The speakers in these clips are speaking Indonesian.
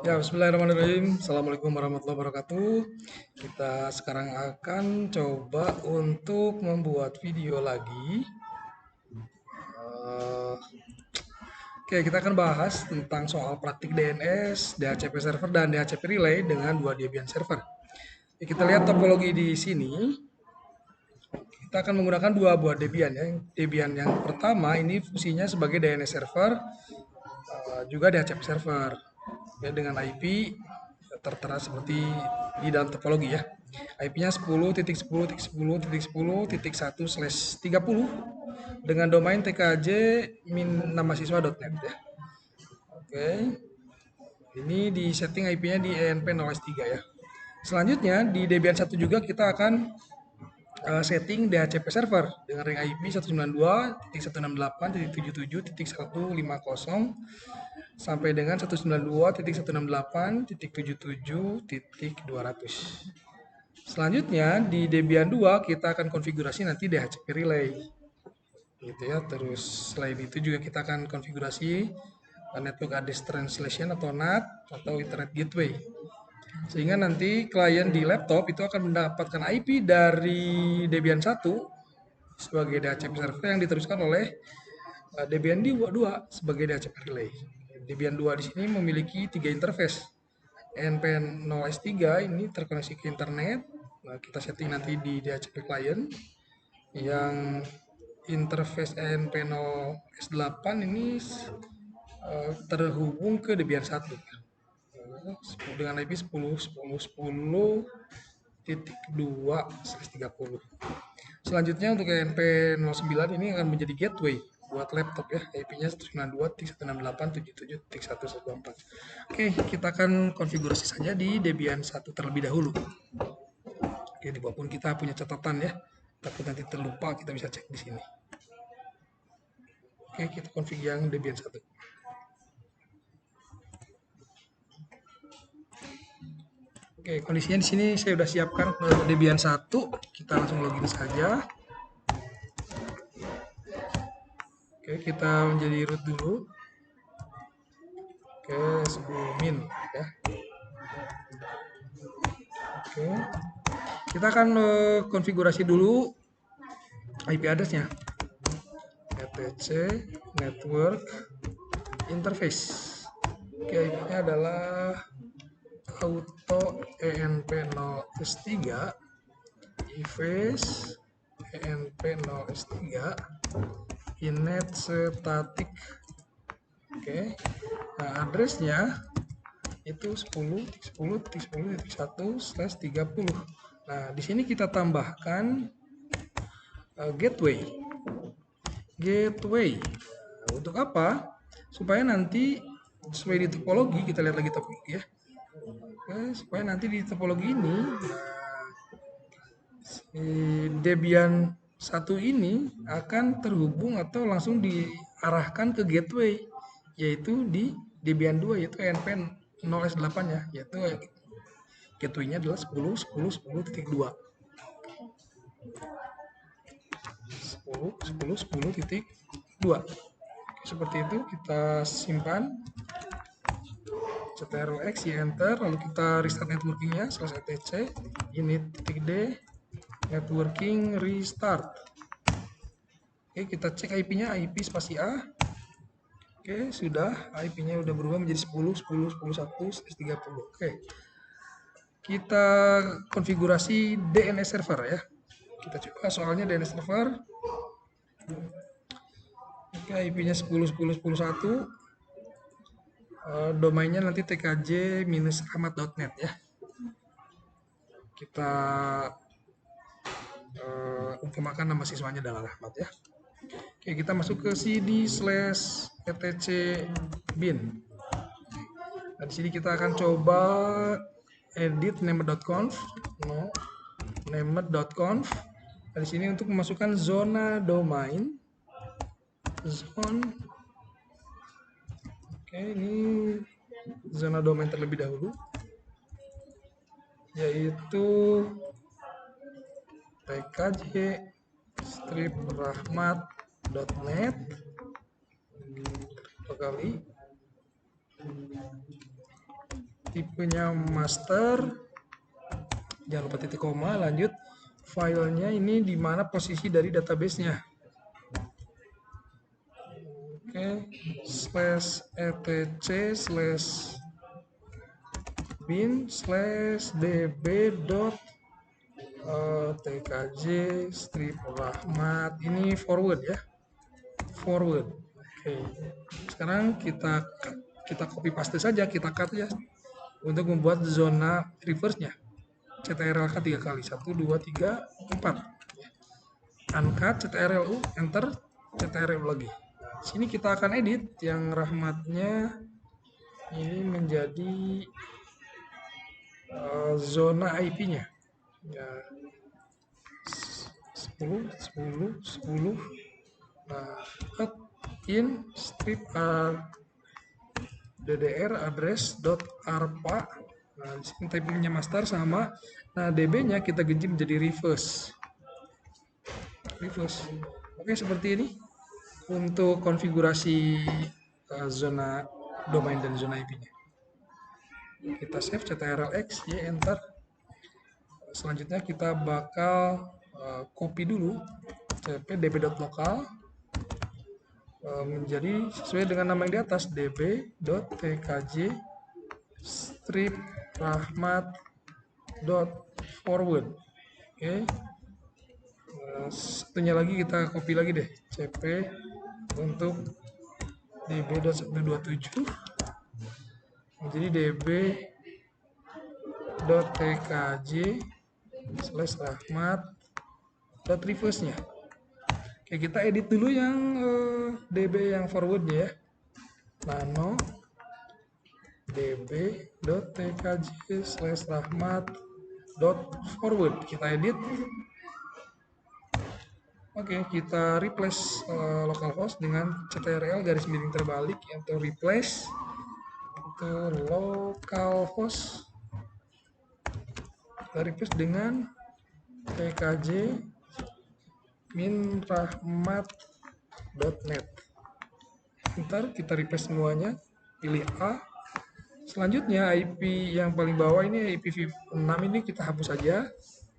Ya, bismillahirrahmanirrahim. Assalamualaikum warahmatullahi wabarakatuh. Kita sekarang akan coba untuk membuat video lagi. Oke, kita akan bahas tentang soal praktik DNS, DHCP server, dan DHCP relay dengan dua Debian server. Kita lihat topologi di sini. Kita akan menggunakan dua buah Debian ya. Debian yang pertama ini fungsinya sebagai DNS server, juga DHCP server. Ya, dengan IP tertera seperti di dalam topologi ya. IP-nya 10.10.10.10.1/30 dengan domain tkj -namasiswa.net ya. Oke. Ini di setting IP-nya di ENP0S3 ya. Selanjutnya di Debian 1 juga kita akan setting DHCP server dengan ring IP 192.168.77.150 sampai dengan 192.168.77.200. Selanjutnya di Debian 2 kita akan konfigurasi nanti DHCP relay. Gitu ya. Terus selain itu juga kita akan konfigurasi Network Address Translation atau NAT atau Internet Gateway. Sehingga nanti klien di laptop itu akan mendapatkan IP dari Debian 1 sebagai DHCP server yang diteruskan oleh Debian 2 sebagai DHCP relay. Debian 2 di sini memiliki 3 interface. ENP0S3 ini terkoneksi ke internet. Nah, kita setting nanti di DHCP client. Yang interface ENP0S8 ini terhubung ke Debian 1 dengan IP 10.10.10.2/30. Selanjutnya untuk ENP09 ini akan menjadi gateway buat laptop ya, IP-nya 192.168.77.114. Oke, kita akan konfigurasi saja di Debian 1 terlebih dahulu. Oke, walaupun kita punya catatan ya, takut nanti terlupa, kita bisa cek di sini. Oke, kita config yang Debian 1. Oke, kondisinya di sini saya sudah siapkan Debian 1. Kita langsung login saja. Oke, kita menjadi root dulu. Oke, sebelum ya. Oke. Kita akan konfigurasi dulu IP address-nya. etc network interface. Oke, IP-nya adalah auto ENP0S3 IFACE ENP0S3 inet static. Oke. Nah, address-nya itu 10.10.10.1/30. Nah, di sini kita tambahkan gateway. Nah, untuk apa? Supaya nanti sesuai di topologi, kita lihat lagi topologi ya. Supaya nanti di topologi ini Debian 1 ini akan terhubung atau langsung diarahkan ke gateway, yaitu di Debian 2 yaitu ENP0S8 ya, yaitu gateway-nya adalah 10.10.10.2. 10.10.10.2. Seperti itu, kita simpan. Ctrl+X, enter, lalu kita restart networking-nya /etc init.d networking restart. Oke, kita cek IP-nya, IP spasi A. Oke, sudah, IP-nya udah berubah menjadi 10.10.10.1/30. Oke. Kita konfigurasi DNS server ya. Kita coba soalnya DNS server. Oke, IP-nya 10.10.10.1. Domainnya nanti tkj-rahmat.net ya. Kita umpamakan nama siswanya adalah Rahmat ya. Oke, kita masuk ke cd/etc bin. Nah, di sini kita akan coba edit named.conf. Named.conf. Nah, di sini untuk memasukkan zona domain. Oke, ini zona domain terlebih dahulu, yaitu tkj-rahmat.net. Dua kali. tipenya master, jangan lupa titik koma, lanjut filenya ini di mana posisi dari database-nya. Oke, /etc/bin/db.tkj strip rahmat, ini forward ya, forward. Oke, sekarang kita copy paste saja, kita cut ya untuk membuat zona reverse-nya. CTRL K 3 kali, 1 2 3 4, uncut, CTRL U, enter, CTRL lagi. Sini kita akan edit yang rahmatnya ini menjadi zona IP-nya ya, 10 10 10. Nah, cut in strip ddr address.arpa. Nah, di sini typingnya master sama. Nah, db-nya kita ganti menjadi reverse. Oke, seperti ini untuk konfigurasi zona domain dan zona IP-nya. Kita save CTRL-X, Y, enter. Selanjutnya kita bakal copy dulu cp db.local menjadi sesuai dengan nama yang di atas, db.tkj strip rahmat.forward. Oke. Satunya lagi kita copy lagi deh, cp untuk db.127 menjadi db.tkj /rahmat.reverse-nya. Oke, kita edit dulu yang db yang forward ya. Nano db.tkj /rahmat.forward, kita edit. Oke, kita replace localhost dengan CTRL garis miring terbalik untuk replace itu localhost. Kita replace dengan tkj minrahmat.net. Ntar kita replace semuanya, pilih A. Selanjutnya IP yang paling bawah ini IPv6 ini kita hapus saja.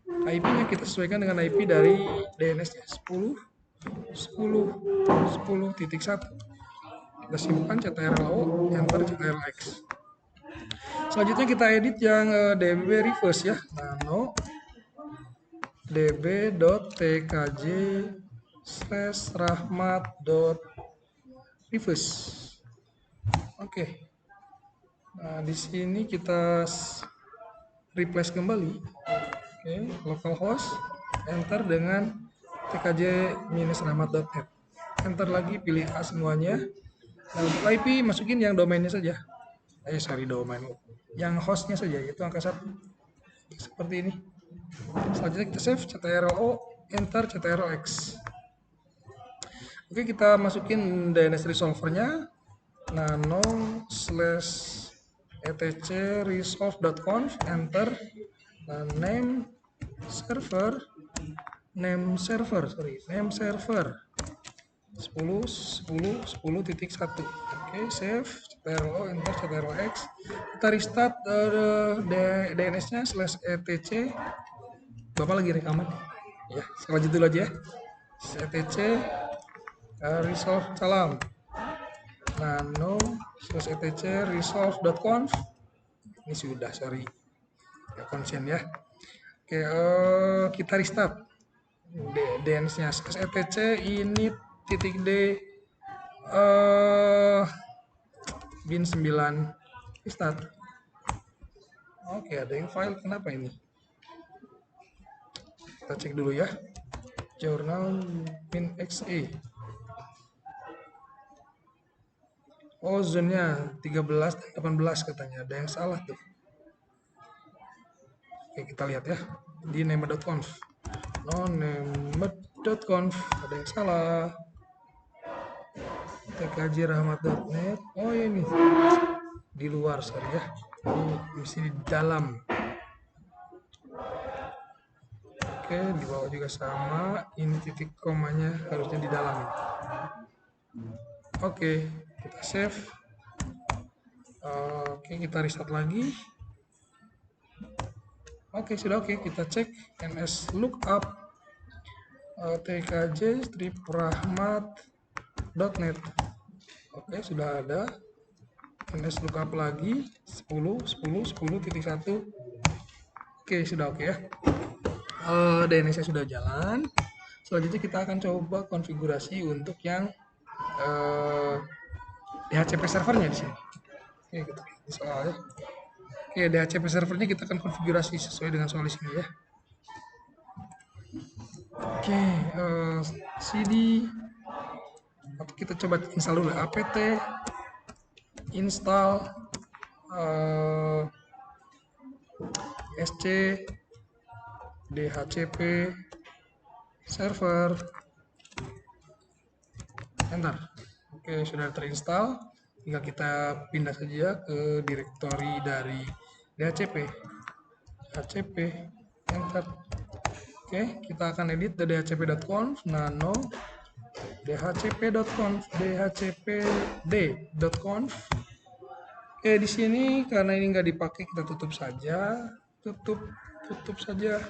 IP-nya kita sesuaikan dengan IP dari DNS-nya 10.10.10.1. Kita simpan, CTRL-O, enter, CTRL-X. Selanjutnya kita edit yang db reverse ya. Nano db.tkj /rahmat.reverse. Oke. Nah, di sini kita replace kembali. Oke, localhost, enter dengan tkj-rahmat.net. Enter lagi, pilih A semuanya. Nah, untuk IP masukin yang domainnya saja. Domain. Yang hostnya saja, yaitu angka 1. Seperti ini. Selanjutnya kita save, CTRL-O, enter, CTRL-X. Oke, kita masukin DNS resolver-nya. Nano /etc resolve.conf, enter. Nah, name server 10 10.10.10.1. Oke, save, CTRL-O, enter, CTRL-X. Kita restart DNS-nya /etc. Bapak lagi rekaman ya, lanjut dulu aja. etc resolve salam nano /etc resolve.conf. Ini sudah, sorry ya, konsen ya. Oke, kita restart DNS-nya /etc ini titik d bin 9 restart. Oke, ada yang file, kenapa ini? Kita cek dulu ya. Journal bin.exe. Oh, zone-nya 13 dan 18 katanya. Ada yang salah tuh. Oke, kita lihat ya. Di name.conf. No, name.conf. Ada yang salah. tkj-rahmat.net. Oh, ini di luar, sorry ya. Ini mesti di dalam. Oke, di bawah juga sama. Ini titik komanya harusnya di dalam. Oke, kita save. Oke, kita restart lagi. Oke, sudah oke. Kita cek ns lookup tkj strip rahmat.net. Oke, sudah ada. ns lookup lagi 10.10.10.1. Oke, sudah oke ya. DNS-nya sudah jalan. Selanjutnya kita akan coba konfigurasi untuk yang DHCP servernya di sini. Oke, kita soalnya. Oke, DHCP servernya kita akan konfigurasi sesuai dengan soal di sini ya. Oke, cd kita coba install dulu apt install sc dhcp server, enter. Oke, sudah terinstall, tinggal kita pindah saja ke direktori dari dhcp, enter. Oke, kita akan edit dhcp.conf nano dhcp.conf dhcpd.conf. Oke, di sini karena ini nggak dipakai, kita tutup saja, tutup saja.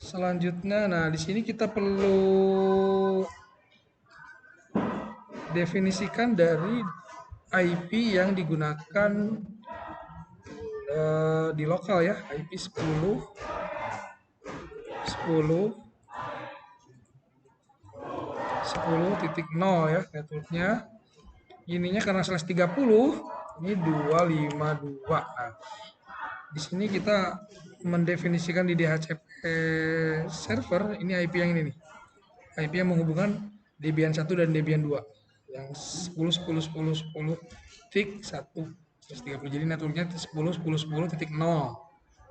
Selanjutnya, nah di sini kita perlu definisikan dari IP yang digunakan di lokal ya, IP 10.0 ya networknya. Ininya karena slash 30, ini 252. Nah, di sini kita mendefinisikan di DHCP server ini IP yang ini nih. IP yang menghubungkan Debian 1 dan Debian 2 yang 10.10.10.10 tik 1 slash 30. Jadi networknya 10.10.10.0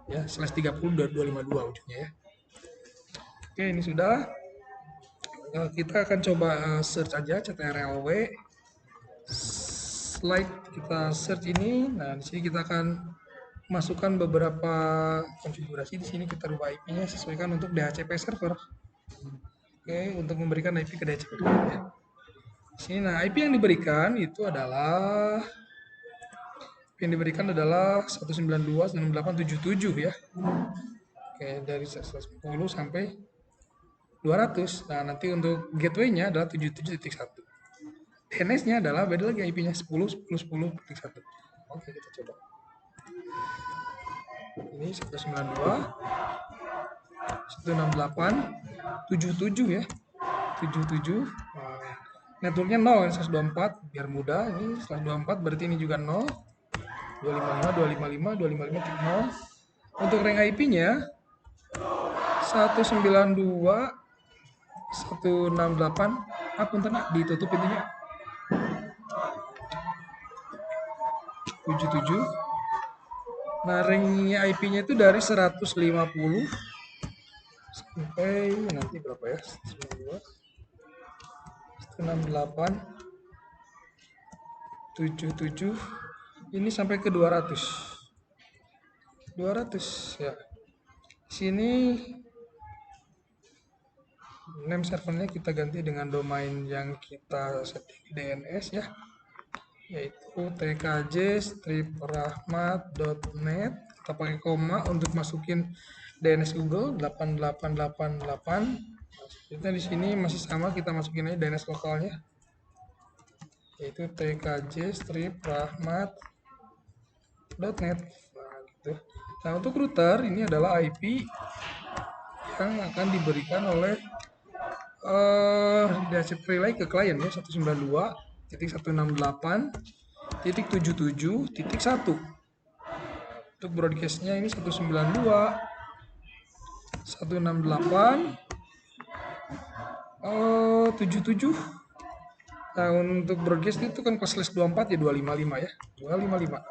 ya slash 30 252 ujungnya ya. Oke, ini sudah. Kita akan coba search aja ctrlw slide, kita search ini. Nah, di sini kita akan masukkan beberapa konfigurasi. Di sini kita rubah IP-nya sesuaikan untuk DHCP server. Oke, untuk memberikan IP ke DHCP ya. Di sini, nah IP yang diberikan itu adalah 192.168.77 ya. Oke, dari 110 sampai 200. Nah, nanti untuk gateway-nya adalah 77.1. DNS-nya adalah beda lagi IP-nya 10.10.10.1. Oke, kita coba. Ini 192.168.77 ya. 77. Networknya 0 kan 124 biar mudah. Ini 124 berarti ini juga 0. 255 255 255.0. Untuk rank IP-nya 192 168 punten ditutup intinya 77. Nah, ranknya IP-nya itu dari 150 sampai nanti berapa ya? 168 77 ini sampai ke 200 ya. Sini name servernya kita ganti dengan domain yang kita setting di DNS ya, yaitu tkj-rahmat.net. Kita pakai koma untuk masukin DNS Google 8888. Kita di sini masih sama, kita masukin aja DNS lokalnya, yaitu tkj-rahmat.net. Nah, gitu. Nah, untuk router ini adalah IP yang akan diberikan oleh DHCP relay ke klien ya, 192.168.77.1. Untuk broadcastnya ini 192.168.77. Nah, untuk broadcast itu kan pas slash 24 ya 255 ya, 255.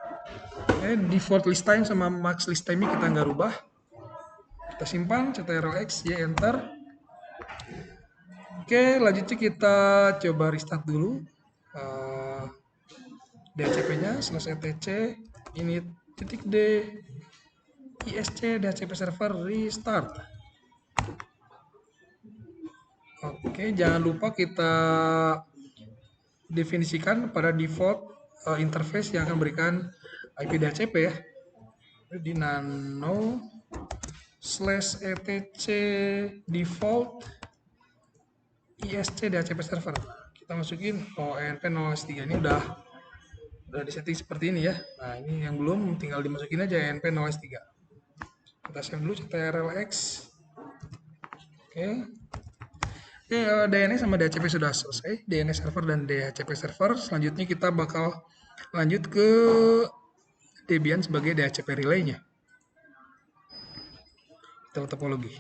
Default list time sama max list time kita nggak rubah. Kita simpan, ctrl-x, y, enter. Oke, lanjutnya kita coba restart dulu DHCP-nya /etc init .d isc DHCP server restart. Oke, jangan lupa kita definisikan pada default interface yang akan berikan IP DHCP ya. Di nano /etc default ISC DHCP server. Kita masukin ONP 0S3 ini udah disetting seperti ini ya. Nah, ini yang belum tinggal dimasukin aja ENP 0S3. Kita save dulu ctrlx. Oke. DNS sama DHCP sudah selesai. DNS server dan DHCP server. Selanjutnya kita bakal lanjut ke Debian sebagai DHCP relay-nya. Kita topologi.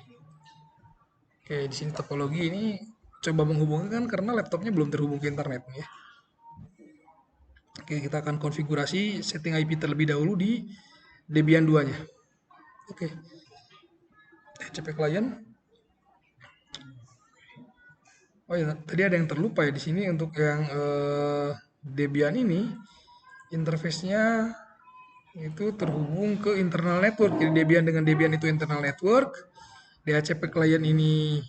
Oke, di sini topologi ini coba menghubungkan karena laptopnya belum terhubung ke internet ya. Oke, kita akan konfigurasi setting IP terlebih dahulu di Debian 2-nya. Oke. DHCP client. Oh ya, tadi ada yang terlupa ya di sini untuk yang Debian ini interface-nya itu terhubung ke internal network. Jadi Debian dengan Debian itu internal network. DHCP client ini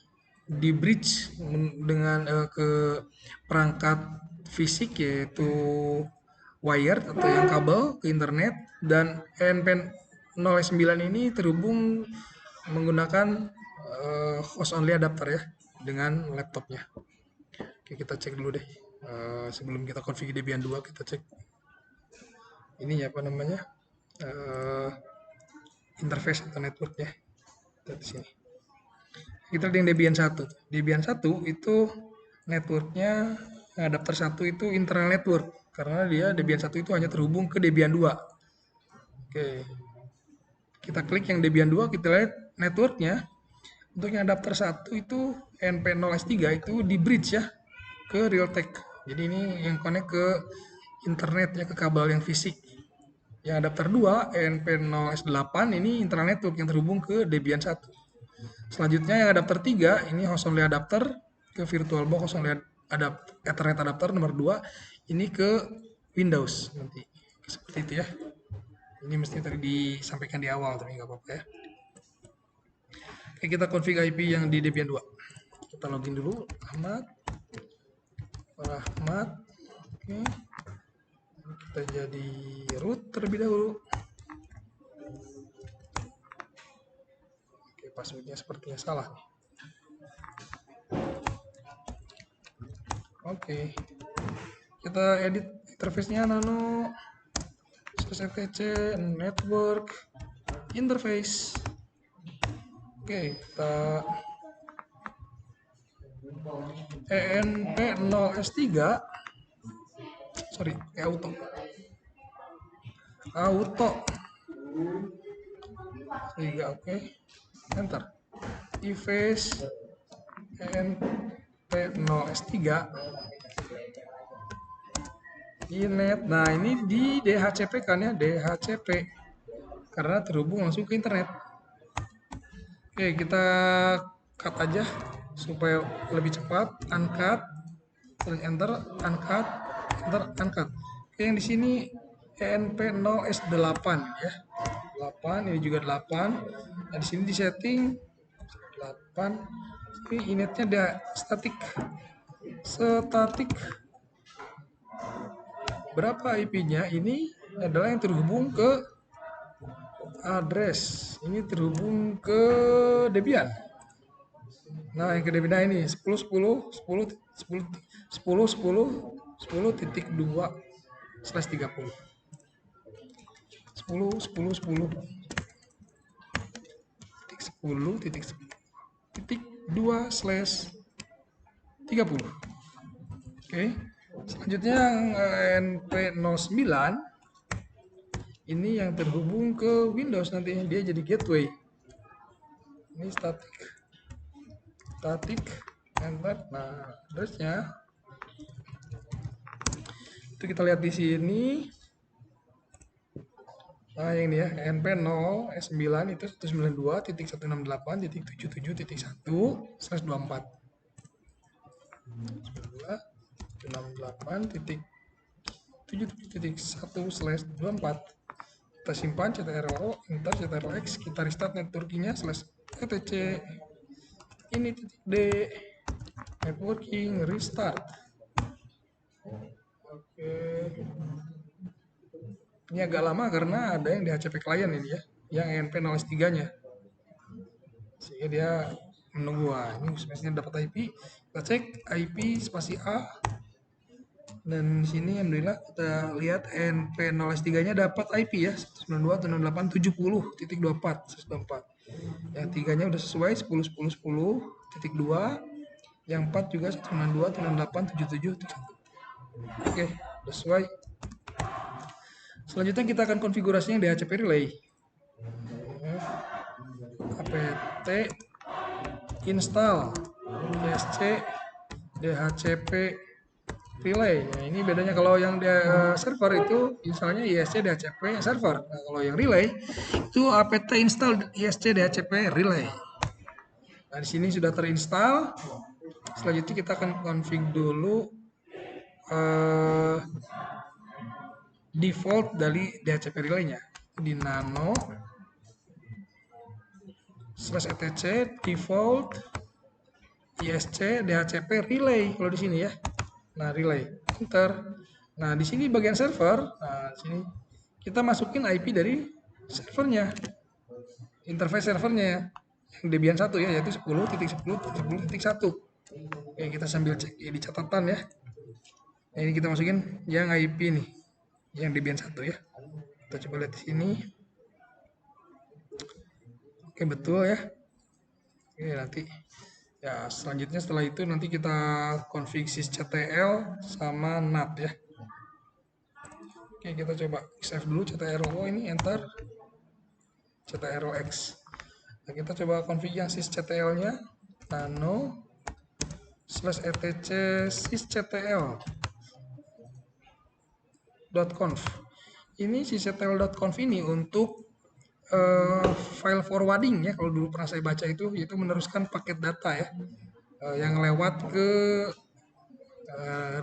di bridge dengan ke perangkat fisik yaitu wired atau yang kabel ke internet, dan ENP 0S9 ini terhubung menggunakan host only adapter ya dengan laptopnya. Oke, kita cek dulu deh. Sebelum kita config Debian 2, kita cek ini ya apa namanya interface atau networknya. Kita di sini. Kita lihat yang Debian 1. Debian 1 itu networknya adapter 1 itu internal network karena dia Debian 1 itu hanya terhubung ke Debian 2. Oke. Kita klik yang Debian 2, kita lihat networknya. Untuk yang adapter 1 itu ENP0S3 itu di bridge ya ke Realtek. Jadi ini yang connect ke internet ya, ke kabel yang fisik. Yang adapter 2 ENP0S8 ini internal network yang terhubung ke Debian 1. Selanjutnya yang adapter 3 ini host only adapter ke VirtualBox, host only Ethernet adapter nomor 2 ini ke Windows nanti. Seperti itu ya. Ini mesti tadi disampaikan di awal tapi nggak apa-apa ya. Oke, kita config IP yang di Debian 2. Kita login dulu, Rahmat. Oke. Kita jadi root terlebih dahulu. Oke, passwordnya sepertinya salah nih. Oke. Kita edit interface-nya nano /etc network interface. Oke, kita ENP0S3 sorry, auto tiga, oke, enter. Interface ENP0S3 inet. Nah, ini di DHCP kan ya, DHCP karena terhubung langsung ke internet. Oke, kita cut aja supaya lebih cepat. Uncut, enter, uncut, enter, uncut. Oke, yang di sini ENP0S8 ya. 8, ini juga 8. Nah, di sini di setting 8. Ini initnya ada static. Berapa IP-nya? Ini adalah yang terhubung ke address. Ini terhubung ke Debian. Nah, yang ke Debian ini 10.10.10.10.10.10.2/30. 10.10.10.10.2/30. Oke. Selanjutnya NP09 ini yang terhubung ke Windows nanti, dia jadi gateway. Ini static enter. Nah, addressnya itu kita lihat di sini. Nah, yang ini ya, NP0S9 itu 192.168.77.1/24. 192.168.77.1/24. Kita simpan ctrl, enter, ctrlx, kita restart networkingnya /etc. Ini .d networking restart. Oke. Ini agak lama karena ada yang DHCP klien ini ya, yang ENP0S3-nya. Sehingga dia menunggu. Wah, ini space-nya dapat IP. Kita cek IP spasi A. Dan di sini alhamdulillah kita lihat ENP0S3-nya dapat IP ya, 192.168.70.24. Yang 3-nya udah sesuai 10.10.10.2. Yang 4 juga 192.168.77.1. Oke, udah sesuai. Selanjutnya kita akan konfigurasinya DHCP relay. apt install isc dhcp relay. Nah, ini bedanya kalau yang server itu misalnya isc dhcp server. Nah, kalau yang relay itu apt install isc dhcp relay. Nah, di sini sudah terinstall. Selanjutnya kita akan config dulu default dari dhcp relay-nya di nano /etc default isc dhcp relay kalau di sini ya. Nah, relay enter. Nah, di sini bagian server. Nah, di sini kita masukin IP dari servernya, interface servernya ya, yang Debian 1 ya, yaitu 10.10.10.1. Oke, kita sambil cek di catatan ya. Nah, ini kita masukin yang IP nih, yang Debian 1 ya. Kita coba lihat di sini. Oke, betul ya. Oke, nanti ya selanjutnya setelah itu nanti kita config sysctl sama NAT ya. Oke, kita coba save dulu ctrl ini enter ctrl x. Nah, kita coba config yang sysctl nya nano /etc sysctl.conf. Ini sysctl.conf ini untuk file forwarding ya, kalau dulu pernah saya baca itu meneruskan paket data ya, yang lewat ke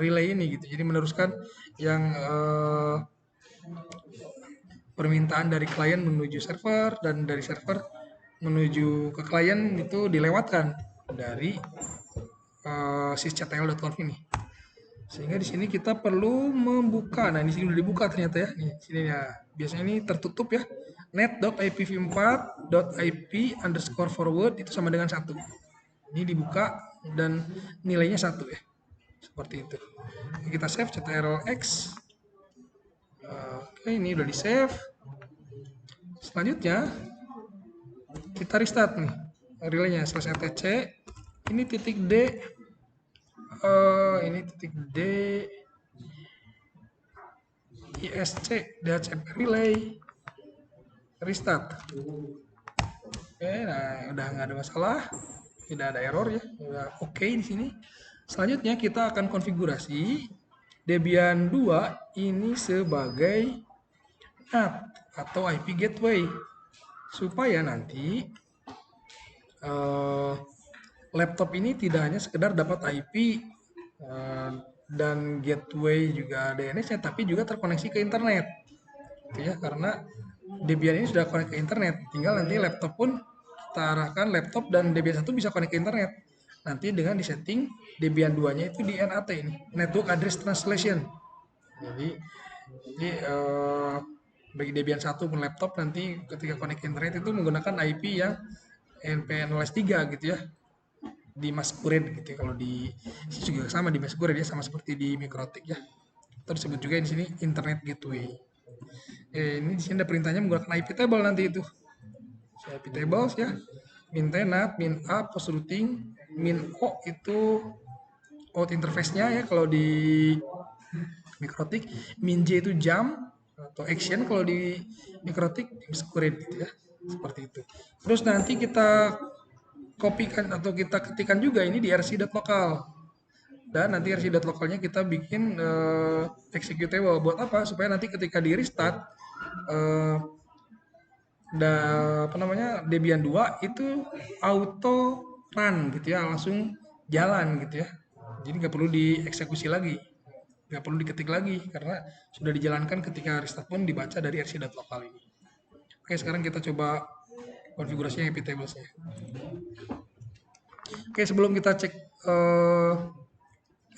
relay ini gitu. Jadi meneruskan yang permintaan dari klien menuju server dan dari server menuju ke klien itu dilewatkan dari sysctl.conf ini. Sehingga di sini kita perlu membuka. Nah, di sini udah dibuka ternyata ya. Nih, sini ya. Biasanya ini tertutup ya. net.ipv4.ip_forward itu sama dengan 1. Ini dibuka dan nilainya 1 ya. Seperti itu. Kita save ctrl-x. Oke, ini udah di save. Selanjutnya kita restart nih relaynya /etc. Ini titik D. Ini titik D isc dhcp relay restart. Oke, nah udah nggak ada masalah, tidak ada error ya, udah oke di sini. Selanjutnya kita akan konfigurasi Debian 2 ini sebagai NAT atau IP gateway supaya nanti laptop ini tidak hanya sekedar dapat IP dan gateway juga DNS-nya, tapi juga terkoneksi ke internet. Gitu ya, karena Debian ini sudah connect ke internet. Tinggal nanti laptop pun kita arahkan laptop dan Debian 1 bisa connect ke internet. Nanti dengan disetting Debian 2-nya itu di NAT ini, Network Address Translation. Jadi bagi Debian 1 pun laptop nanti ketika connect ke internet itu menggunakan IP yang ENP0S3 gitu ya. Di Masquerade gitu ya. Kalau di sini juga sama di Masquerade ya, sama seperti di Mikrotik ya. Terus disebut juga di sini Internet Gateway. Ini di sini ada perintahnya menggunakan IP table nanti itu. IP tables ya. Min tenat, min a post routing, min o itu out interface-nya ya kalau di Mikrotik, min j itu jam atau action kalau di Mikrotik, di Masquerade gitu ya. Seperti itu. Terus nanti kita kopikan atau kita ketikkan juga ini di rc.local, dan nanti rc.localnya kita bikin executable buat apa, supaya nanti ketika di restart Debian 2 itu auto run gitu ya, langsung jalan gitu ya, jadi nggak perlu dieksekusi lagi, nggak perlu diketik lagi karena sudah dijalankan ketika restart pun dibaca dari rc.local ini. Oke, sekarang kita coba konfigurasinya IP tables-nya. Oke, sebelum kita cek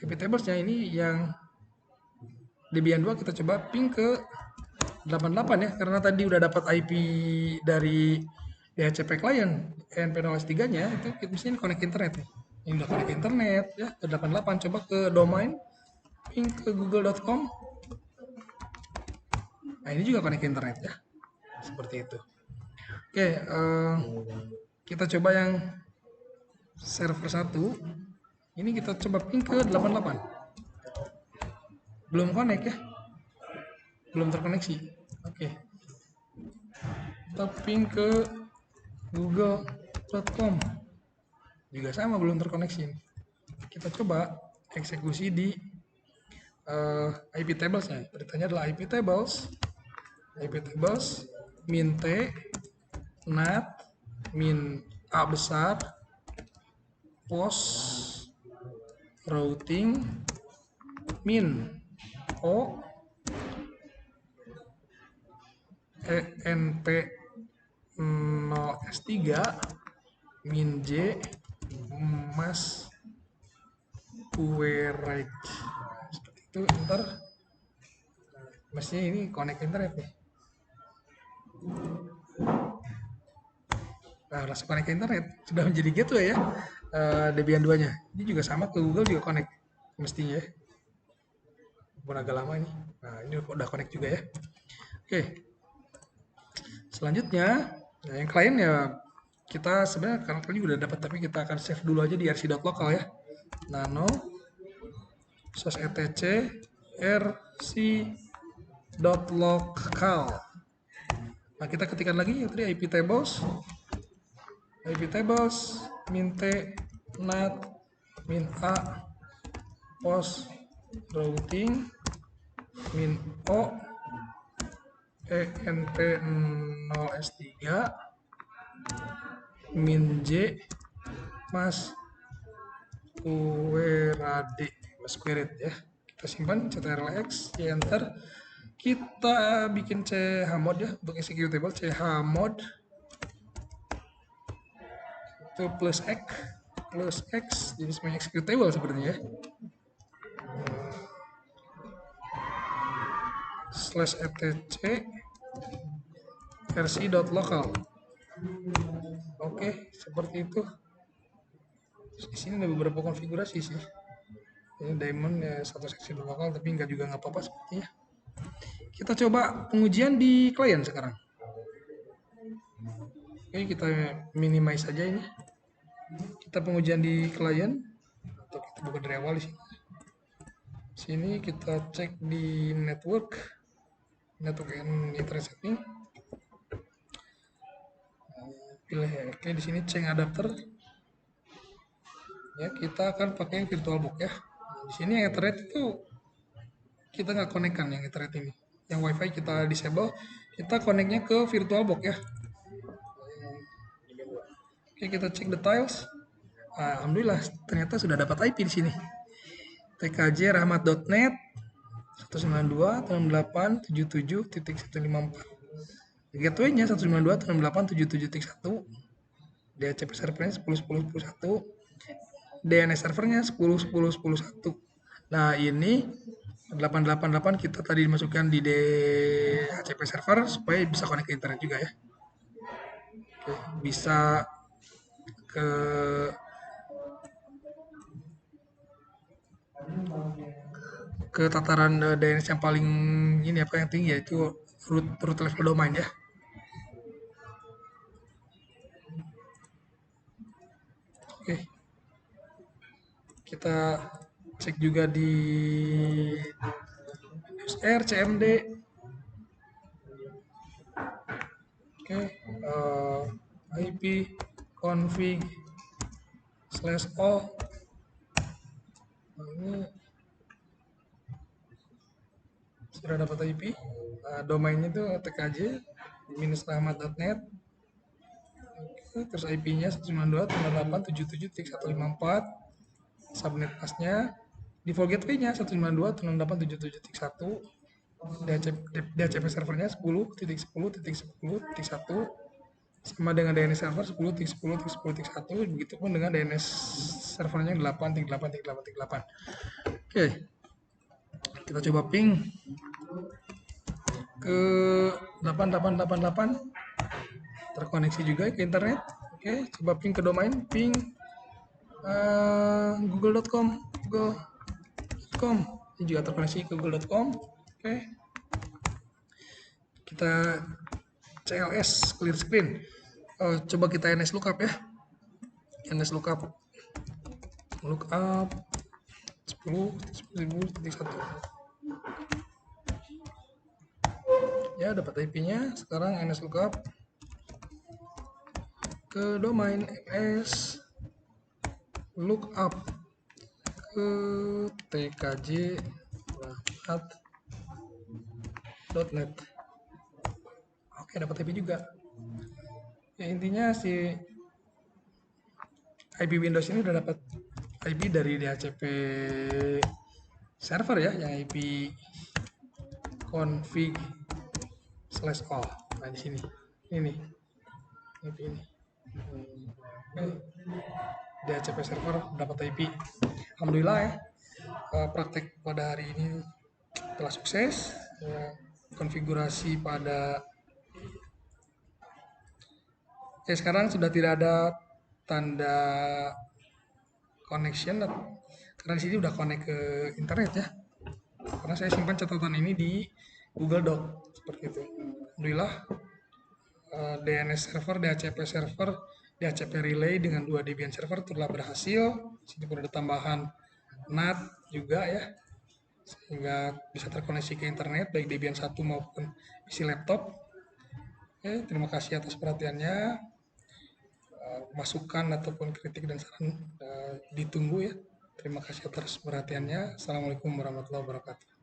IP tables-nya ini yang Debian 2, kita coba ping ke 88 ya, karena tadi udah dapat IP dari DHCP client, ENP0S3-nya itu kita mesti connect internet nih. Ini udah connect internet ya, ke 88. Coba ke domain, ping ke google.com. Nah, ini juga connect internet ya. Seperti itu. Oke, kita coba yang server 1. Ini kita coba ping ke 88. Belum connect ya. Belum terkoneksi. Oke. Kita ping ke google.com. Juga sama, belum terkoneksi. Kita coba eksekusi di IP tables-nya. Beritanya adalah IP tables min T NAT min A besar pos routing min O ENP 0S3 min J mas query. Seperti itu. Ntar mestinya ini connect internet nih. Nah, langsung connect ke internet. Sudah menjadi gateway ya. Debian 2-nya. Ini juga sama ke Google juga connect. Mestinya ya. Walaupun agak lama ini. Nah, ini udah connect juga ya. Oke. Selanjutnya, nah yang klien ya kita sebenarnya karena tadi udah dapat, tapi kita akan save dulu aja di rc.local ya. Nano /etc rc.local. Nah, kita ketikkan lagi yang tadi IP tables min T NAT min A pos routing min O ENP 0S3 min J mas query ya. Kita simpan ctrl-x, enter. Kita bikin chmod ya untuk executable. Chmod itu plus x jadi semuanya executable sepertinya ya. /etc rc.local. Oke, seperti itu. Di sini ada beberapa konfigurasi sih. Ini daemon ya, satu seksi lokal, tapi nggak apa-apa sepertinya. Kita coba pengujian di klien sekarang. Oke, kita minimize saja ini. Kita pengujian di klien, atau kita buka dari awal di sini. Sini kita cek di network and internet setting. Pilih ya. Oke, di sini change adapter. Ya, kita akan pakai VirtualBox ya. Nah, di sini yang Ethernet itu kita nggak connect-kan yang Ethernet ini. Yang WiFi kita disable, kita connect-nya ke VirtualBox ya. Oke, kita cek details. Alhamdulillah, ternyata sudah dapat IP di sini. TKJ rahmat.net 192.168.77.154. Gateway-nya 192.168.77.1. DHCP servernya 10.10.11. DNS servernya 10.10.11. Nah, ini 888 kita tadi dimasukkan di DHCP server supaya bisa connect ke internet juga ya. Oke, bisa ke tataran DNS yang paling ini apa yang tinggi, yaitu root level domain ya. Oke, kita cek juga di user cmd. Oke, IP config /o. Ini sudah dapat IP. Domainnya itu tkj -rahmat.net. Terus IP-nya 192.168.77.154. Subnet pasnya default gateway-nya 192.168.77.1. DHCP servernya 10.10.10.1 sama dengan DNS server 10.10.10.1. Begitupun dengan DNS servernya 8.8.8.8. Oke, kita coba ping ke 8888 terkoneksi juga ke internet. Oke, coba ping ke domain, ping google.com, google.com ini juga terkoneksi ke google.com. Oke, kita CLS clear screen. Coba kita NS lookup ya, NS lookup 10.10.1 ya, dapat IP-nya. Sekarang NS lookup ke domain NS lookup ke tkj.net. Oke, dapat IP juga. Ya, intinya si IP Windows ini udah dapat IP dari DHCP server ya, yang IP config/all. Nah, di sini ini IP ini. DHCP server dapat IP. Alhamdulillah ya, praktek pada hari ini telah sukses. Konfigurasi pada sekarang sudah tidak ada tanda connection karena di sini udah connect ke internet ya. Karena saya simpan catatan ini di Google Doc seperti itu. Alhamdulillah, DNS server, DHCP server, DHCP relay dengan 2 Debian server telah berhasil. Di sini pun ada tambahan NAT juga ya, sehingga bisa terkoneksi ke internet baik Debian 1 maupun isi laptop. Oke, terima kasih atas perhatiannya. Masukan ataupun kritik dan saran ditunggu ya. Terima kasih atas perhatiannya. Assalamualaikum warahmatullahi wabarakatuh.